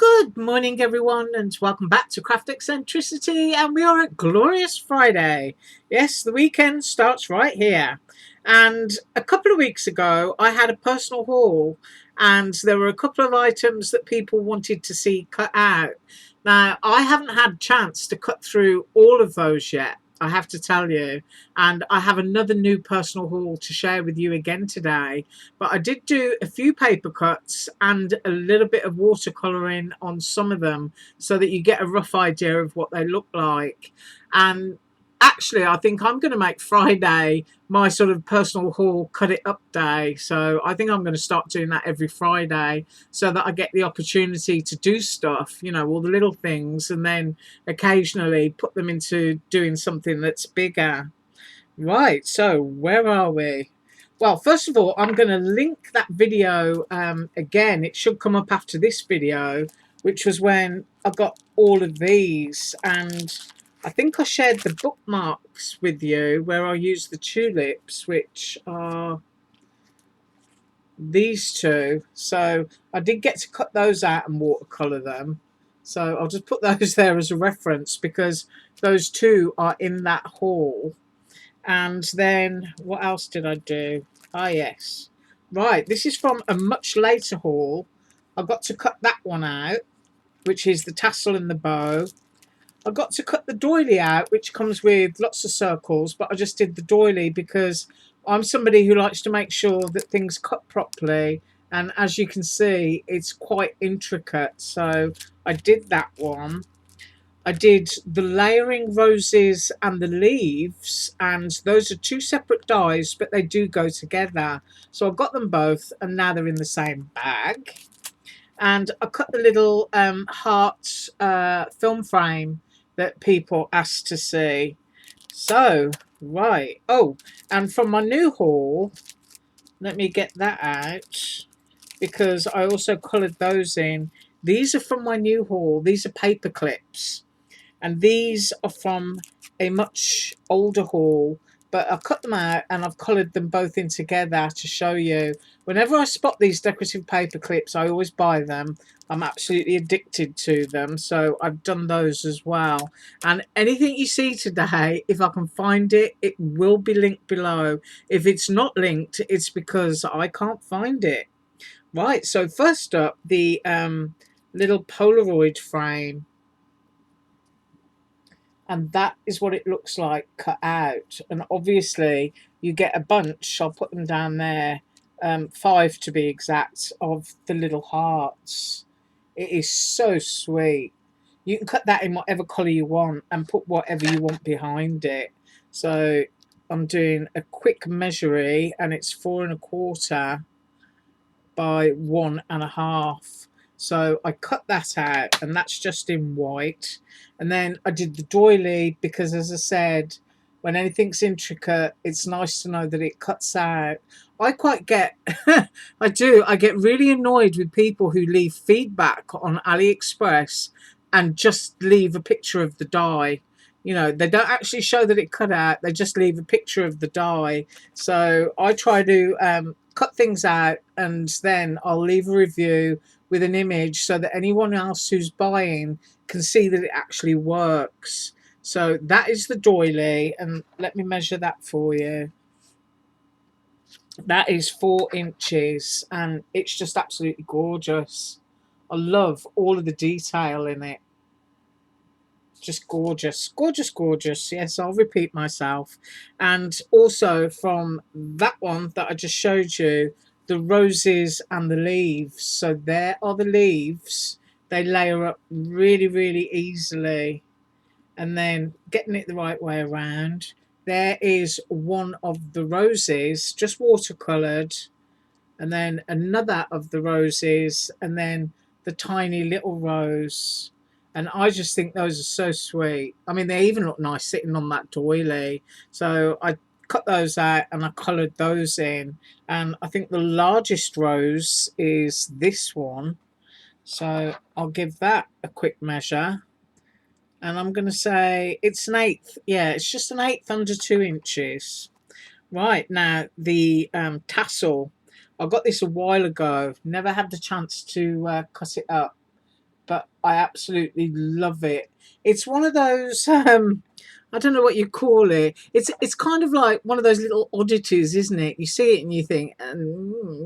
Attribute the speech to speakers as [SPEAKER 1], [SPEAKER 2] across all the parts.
[SPEAKER 1] Good morning, everyone, and welcome back to Craft Eccentricity. And we are at Glorious Friday. Yes, the weekend starts right here. And a couple of weeks ago, I had a personal haul, and there were a couple of items that people wanted to see cut out. Now, I haven't had a chance to cut through all of those yet, I have to tell you. And I have another new personal haul to share with you again today. But I did do a few paper cuts and a little bit of watercolouring on some of them so that you get a rough idea of what they look like. And actually, I think I'm going to make Friday my sort of personal haul cut it up day. So I think I'm going to start doing that every Friday so that I get the opportunity to do stuff, all the little things, and then occasionally put them into doing something that's bigger. Right, so where are we? Well, first of all, I'm going to link that video again. It should come up after this video, which was when I got all of these. And I think I shared the bookmarks with you where I used the tulips, which are these two. So I did get to cut those out and watercolour them. So I'll just put those there as a reference because those two are in that haul. And then what else did I do? Ah, yes. Right, this is from a much later haul. I got to cut that one out, which is the tassel and the bow. I got to cut the doily out, which comes with lots of circles, but I just did the doily because I'm somebody who likes to make sure that things cut properly. And as you can see, it's quite intricate. So I did that one. I did the layering roses and the leaves, and those are two separate dies, but they do go together. So I got them both, and now they're in the same bag. And I cut the little heart film frame that people asked to see. So, right. Oh, and from my new haul, let me get that out because I also coloured those in. These are from my new haul. These are paper clips. And these are from a much older haul, but I've cut them out and I've coloured them both in together to show you. Whenever I spot these decorative paper clips, I always buy them. I'm absolutely addicted to them, so I've done those as well. And anything you see today, if I can find it, it will be linked below. If it's not linked, it's because I can't find it. Right, so first up, the little Polaroid frame. And that is what it looks like cut out. And obviously you get a bunch, I'll put them down there, 5 to be exact, of the little hearts. It is so sweet. You can cut that in whatever colour you want and put whatever you want behind it. So I'm doing a quick measuring, and it's 4¼ by 1½. So I cut that out, and that's just in white. And then I did the doily because, as I said, when anything's intricate, it's nice to know that it cuts out. I quite get, I get really annoyed with people who leave feedback on AliExpress and just leave a picture of the die. They don't actually show that it cut out, they just leave a picture of the die. So I try to cut things out, and then I'll leave a review with an image so that anyone else who's buying can see that it actually works. So that is the doily, and let me measure that for you. That is 4 inches, and it's just absolutely gorgeous. I love all of the detail in it. Just gorgeous, gorgeous, gorgeous. Yes, I'll repeat myself. And also from that one that I just showed you, the roses and the leaves. So there are the leaves. They layer up really, really easily. And then getting it the right way around, there is one of the roses, just watercoloured, and then another of the roses, and then the tiny little rose. And I just think those are so sweet. I mean, they even look nice sitting on that doily. So I cut those out and I coloured those in. And I think the largest rose is this one. So I'll give that a quick measure. And I'm going to say it's an 1/8. Yeah, it's just an 1/8 under 2 inches. Right, now the tassel. I got this a while ago. Never had the chance to cut it up. but I absolutely love it. It's one of those I don't know what you call it. It's kind of like one of those little oddities, isn't it? You see it and you think,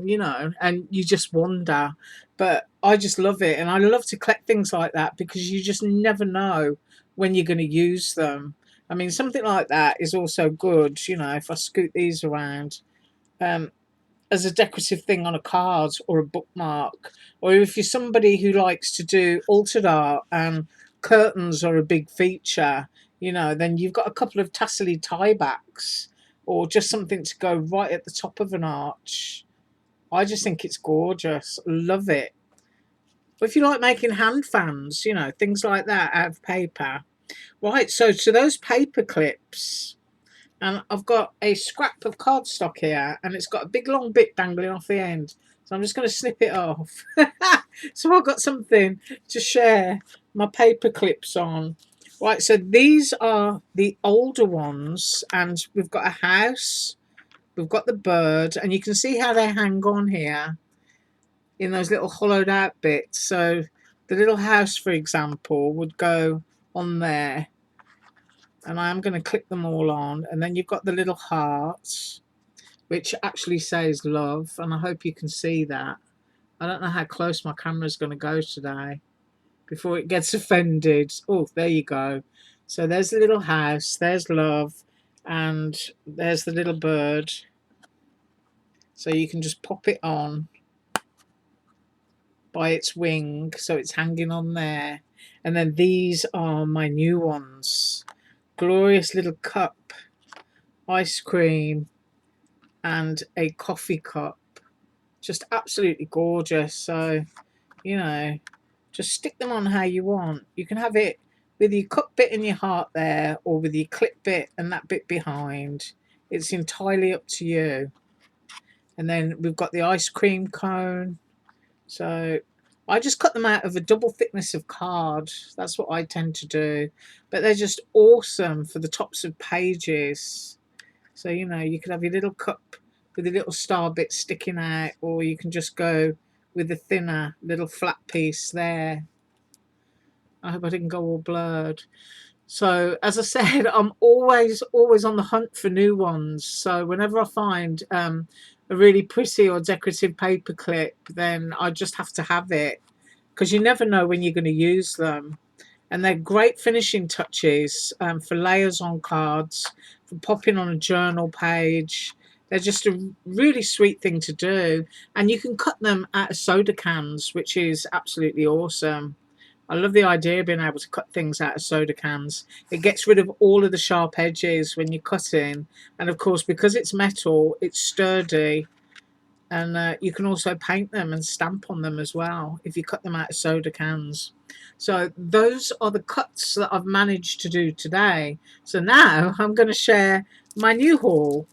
[SPEAKER 1] you know, and you just wonder. But I just love it, and I love to collect things like that because you just never know when you're going to use them. I mean, something like that is also good, you know, if I scoot these around. Um, as a decorative thing on a card or a bookmark, or if you're somebody who likes to do altered art and curtains are a big feature, you know, then you've got a couple of tassely tie backs or just something to go right at the top of an arch. I just think it's gorgeous. Love it. But if you like making hand fans, you know, things like that out of paper. Right, so to those paper clips, and I've got a scrap of cardstock here and it's got a big long bit dangling off the end, so I'm just going to snip it off. So I've got something to share my paper clips on. Right, so these are the older ones, and we've got a house, we've got the bird, and you can see how they hang on here in those little hollowed out bits. So the little house, for example, would go on there, and I'm going to click them all on, and then you've got the little hearts which actually says love, and I hope you can see that. I don't know how close my camera's going to go today before it gets offended. Oh, there you go. So there's the little house, there's love, and there's the little bird. So you can just pop it on by its wing, so it's hanging on there. And then these are my new ones. Glorious little cup, ice cream, and a coffee cup. Just absolutely gorgeous. So, you know, just stick them on how you want. You can have it with your cup bit in your heart there, or with your clip bit and that bit behind. It's entirely up to you. And then we've got the ice cream cone. So I just cut them out of a double thickness of card. That's what I tend to do. But they're just awesome for the tops of pages. So, you know, you could have your little cup with a little star bit sticking out, or you can just go with the thinner little flat piece there. I hope I didn't go all blurred. So, as I said, I'm always on the hunt for new ones. So whenever I find a really pretty or decorative paper clip, then I just have to have it, because you never know when you're going to use them. And they're great finishing touches for layers on cards, for popping on a journal page. They're just a really sweet thing to do. And you can cut them out of soda cans, which is absolutely awesome. I love the idea of being able to cut things out of soda cans. It gets rid of all of the sharp edges when you're cutting. And of course, because it's metal, it's sturdy, and you can also paint them and stamp on them as well if you cut them out of soda cans. So those are the cuts that I've managed to do today. So now I'm going to share my new haul.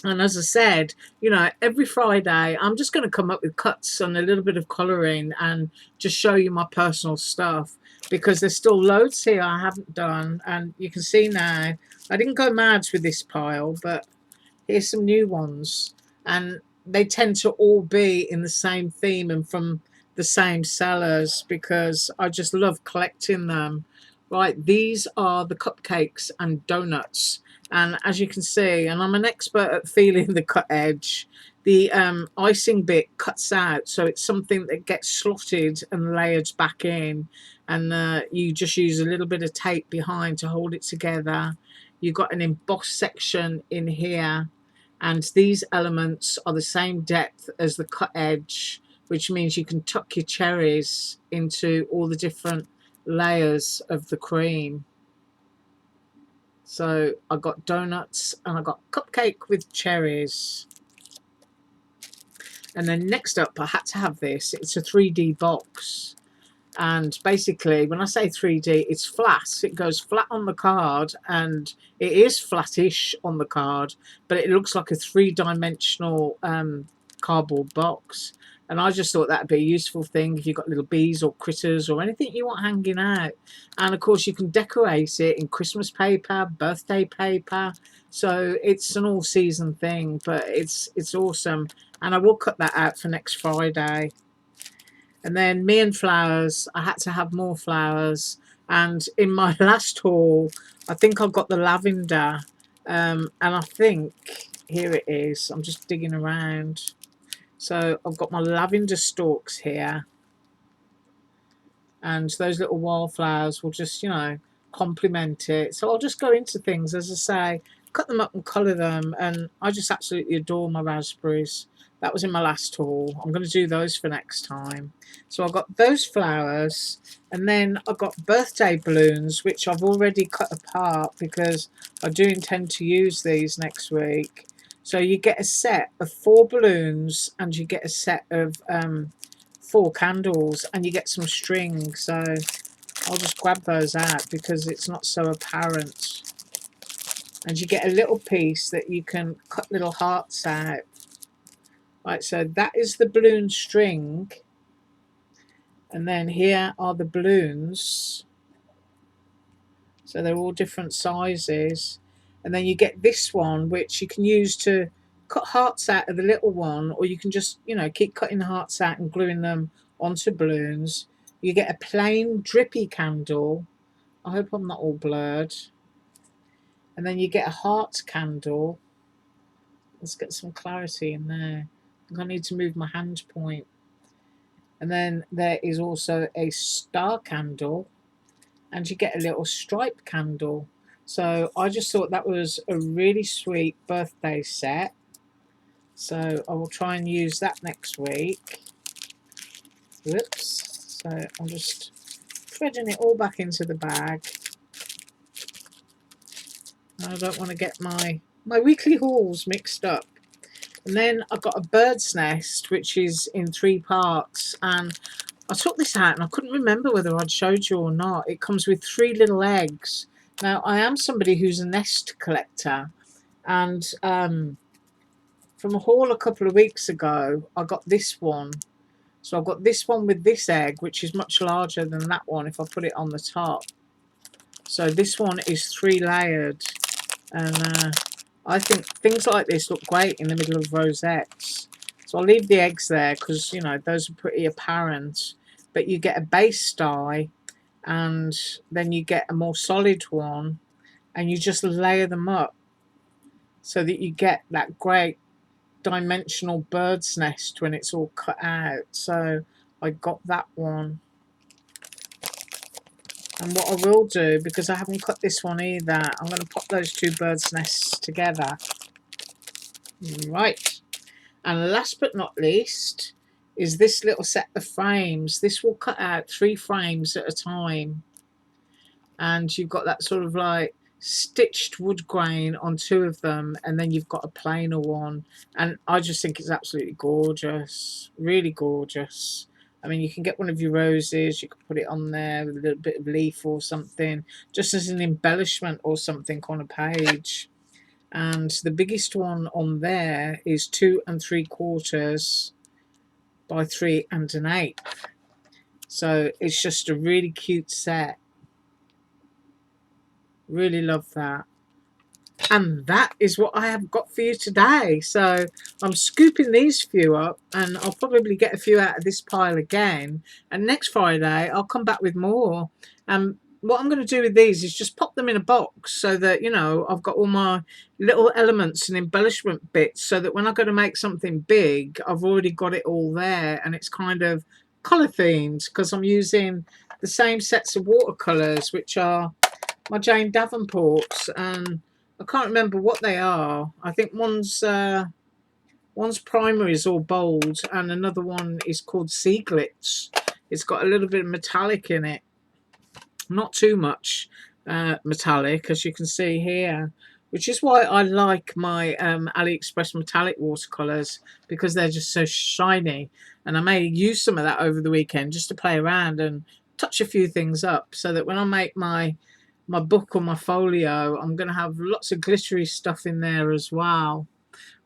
[SPEAKER 1] And as I said, you know, every Friday I'm just going to come up with cuts and a little bit of colouring and just show you my personal stuff, because there's still loads here I haven't done. And you can see now I didn't go mad with this pile, but here's some new ones, and they tend to all be in the same theme and from the same sellers, because I just love collecting them. Right, these are the cupcakes and donuts, and as you can see, and I'm an expert at feeling the cut edge, the icing bit cuts out, so it's something that gets slotted and layered back in, and you just use a little bit of tape behind to hold it together. You've got an embossed section in here, and these elements are the same depth as the cut edge, which means you can tuck your cherries into all the different layers of the cream. So I got donuts and I got cupcake with cherries. And then next up, I had to have this. It's a 3D box. And basically, when I say 3D, it's flat. It goes flat on the card, and it is flattish on the card, but it looks like a three-dimensional cardboard box. And I just thought that'd be a useful thing if you've got little bees or critters or anything you want hanging out. And of course, you can decorate it in Christmas paper, birthday paper. So it's an all-season thing, but it's awesome. And I will cut that out for next Friday. And then me and flowers, I had to have more flowers. And in my last haul, I think I got the lavender. And I think, here it is. I'm just digging around. So I've got my lavender stalks here. And those little wildflowers will just, complement it. So I'll just go into things, as I say, cut them up and colour them. And I just absolutely adore my raspberries. That was in my last haul. I'm going to do those for next time. So I got those flowers, and then I got birthday balloons, which I've already cut apart because I do intend to use these next week. So you get a set of 4 balloons, and you get a set of 4 candles, and you get some string. So I'll just grab those out because it's not so apparent. And you get a little piece that you can cut little hearts out. Right, so that is the balloon string. And then here are the balloons. So they're all different sizes. And then you get this one, which you can use to cut hearts out of the little one, or you can just, keep cutting the hearts out and gluing them onto balloons. You get a plain drippy candle. I hope I'm not all blurred. And then you get a heart candle. Let's get some clarity in there. I think I need to move my hand point. And then there is also a star candle, and you get a little stripe candle. So I just thought that was a really sweet birthday set. So I will try and use that next week. Whoops. So I'm just threading it all back into the bag. I don't want to get my weekly hauls mixed up. And then I've got a bird's nest, which is in 3 parts. And I took this out and I couldn't remember whether I'd showed you or not. It comes with 3 little eggs. Now, I am somebody who's a nest collector. And from a haul a couple of weeks ago, I got this one. So I've got this one with this egg, which is much larger than that one if I put it on the top. So this one is 3 layered. And I think things like this look great in the middle of rosettes. So I'll leave the eggs there because, those are pretty apparent. But you get a base die, and then you get a more solid one, and you just layer them up so that you get that great dimensional bird's nest when it's all cut out. So I got that one. And what I will do, because I haven't cut this one either, I'm going to pop those 2 bird's nests together. Right. And last but not least is this little set of frames. This will cut out 3 frames at a time. And you've got that sort of like stitched wood grain on 2 of them, and then you've got a plainer one. And I just think it's absolutely gorgeous. Really gorgeous. I mean, you can get one of your roses, you can put it on there with a little bit of leaf or something, just as an embellishment or something on a page. And the biggest one on there is 2 3/4 by 3 1/8. So it's just a really cute set. Really love that. And that is what I have got for you today. So I'm scooping these few up, and I'll probably get a few out of this pile again. And next Friday, I'll come back with more. What I'm going to do with these is just pop them in a box so that, I've got all my little elements and embellishment bits so that when I go to make something big, I've already got it all there, and it's kind of colour themed because I'm using the same sets of watercolours, which are my Jane Davenports, and I can't remember what they are. I think one's primary is all bold, and another one is called Sea Glitz. It's got a little bit of metallic in it. Not too much metallic, as you can see here, which is why I like my AliExpress metallic watercolours, because they're just so shiny. And I may use some of that over the weekend just to play around and touch a few things up, so that when I make my book or my folio, I'm going to have lots of glittery stuff in there as well.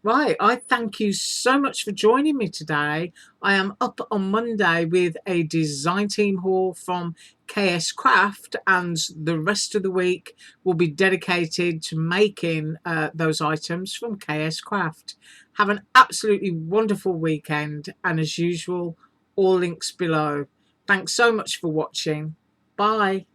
[SPEAKER 1] Right, I thank you so much for joining me today. I am up on Monday with a design team haul from KS Craft, and the rest of the week will be dedicated to making those items from KS Craft. Have an absolutely wonderful weekend, and as usual, all links below. Thanks so much for watching. Bye.